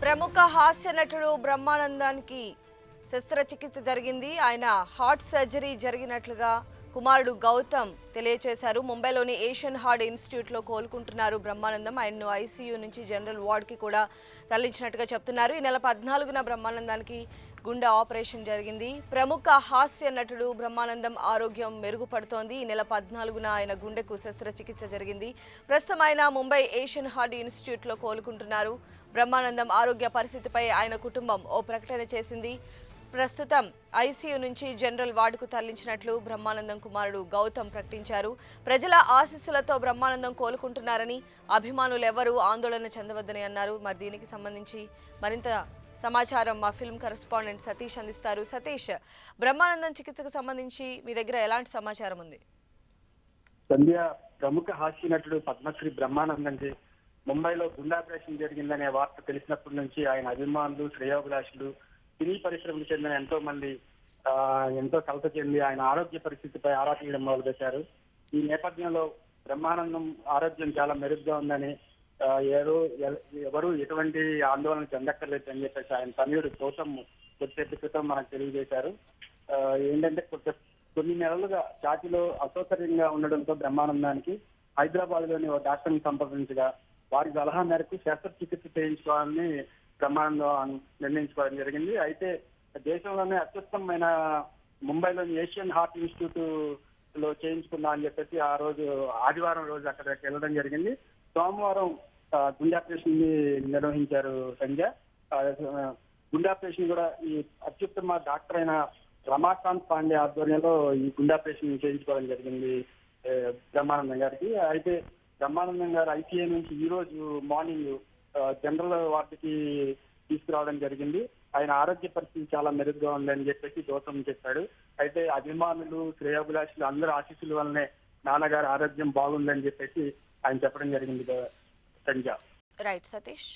ప్రముఖ హాస్య నటుడు బ్రహ్మానందానికి శస్త్రచికిత్స జరిగింది. ఆయన హార్ట్ సర్జరీ జరిగినట్లుగా కుమారుడు గౌతమ్ తెలియజేశారు. ముంబైలోని ఏషియన్ హార్ట్ ఇన్స్టిట్యూట్లో కోలుకుంటున్నారు బ్రహ్మానందం. ఆయన్ను ఐసీయూ నుంచి జనరల్ వార్డ్కి కూడా తరలించినట్టుగా చెప్తున్నారు. ఈ నెల 14న బ్రహ్మానందానికి గుండె ఆపరేషన్ జరిగింది. ప్రముఖ హాస్య నటుడు బ్రహ్మానందం ఆరోగ్యం మెరుగుపడుతోంది. ఈ నెల 14న ఆయన గుండెకు శస్త్రచికిత్స జరిగింది. ప్రస్తుతం ఆయన ముంబై ఏషియన్ హార్ట్ ఇన్స్టిట్యూట్లో కోలుకుంటున్నారు. బ్రహ్మానందం ఆరోగ్య పరిస్థితిపై ఆయన కుటుంబం ఓ ప్రకటన చేసింది. ప్రస్తుతం ఐసీయూ నుంచి జనరల్ వార్డుకు తరలించినట్లు బ్రహ్మానందం కుమారుడు గౌతమ్ ప్రకటించారు. ప్రజల ఆశీస్సులతో బ్రహ్మానందం కోలుకుంటున్నారని, అభిమానులు ఎవరూ ఆందోళన చెందవద్దని అన్నారు. మరి దీనికి సంబంధించి మరింత సమాచారం మా ఫిల్మ్ కరెస్పాండెంట్ సతీష్ అందిస్తారు. సతీష్, బ్రహ్మానందం చికిత్సకు సంబంధించి మీ దగ్గర ఎలాంటి సమాచారం ఉంది? సంధ్య, ప్రముఖ హాస్య నటుడు పద్మశ్రీ బ్రహ్మానందంకి ముంబైలో గుండె ఆపరేషన్ జరిగిందనే వార్త తెలిసినప్పటి నుంచి ఆయన అభిమానులు, శ్రేయోభిలాషులు, సినీ పరిశ్రమకు చెందిన ఎంతో మంది ఎంతో కలత చెంది ఆయన ఆరోగ్య పరిస్థితిపై ఆరా తీయడం మొదలుపెట్టారు. ఈ నేపథ్యంలో బ్రహ్మానందం ఆరోగ్యం చాలా మెరుగ్గా ఉందని, ఎవరు ఎటువంటి ఆందోళన చెందక్కర్లేదు అని చెప్పేసి ఆయన తనయుడు గౌతమ్ కొద్దిసేపు క్రితం మనకు తెలియజేశారు. ఏంటంటే కొన్ని నెలలుగా ఛాతీలో అసౌకర్యంగా ఉండడంతో బ్రహ్మానందానికి హైదరాబాద్ లోని ఓ డాక్టర్ని సంప్రదించగా వారి సలహా మేరకు శస్త్రచికిత్స చేయించుకోవాలని బ్రహ్మానందం నిర్ణయించుకోవడం జరిగింది. అయితే దేశంలోనే అత్యుత్తమైన ముంబైలోని ఏషియన్ హార్ట్ ఇన్స్టిట్యూట్ లో చేయించుకుందా అని చెప్పేసి ఆ రోజు ఆదివారం రోజు అక్కడికి వెళ్ళడం జరిగింది. సోమవారం గుండె ఆపరేషన్ నిర్వహించారు సంజయ్. గుండె ఆపరేషన్ కూడా ఈ అత్యుత్తమ డాక్టర్ అయిన రమాకాంత్ పాండే ఆధ్వర్యంలో ఈ గుండె ఆపరేషన్ చేయించుకోవడం జరిగింది బ్రహ్మానందం గారికి. అయితే బ్రహ్మానందం గారు ఐసీఐ నుంచి ఈ రోజు మార్నింగ్ జనరల్ వార్డుకి తీసుకురావడం జరిగింది. ఆయన ఆరోగ్య పరిస్థితి చాలా మెరుగ్గా ఉందని చెప్పేసి గౌతమ్ చెప్పాడు. అయితే అభిమానులు, శ్రేయోభిలాషులు అందరూ ఆశీస్సుల వల్లనే నాన్నగారి ఆరోగ్యం బాగుందని చెప్పేసి ఆయన చెప్పడం జరిగింది సంజయ్. రైట్ సతీష్.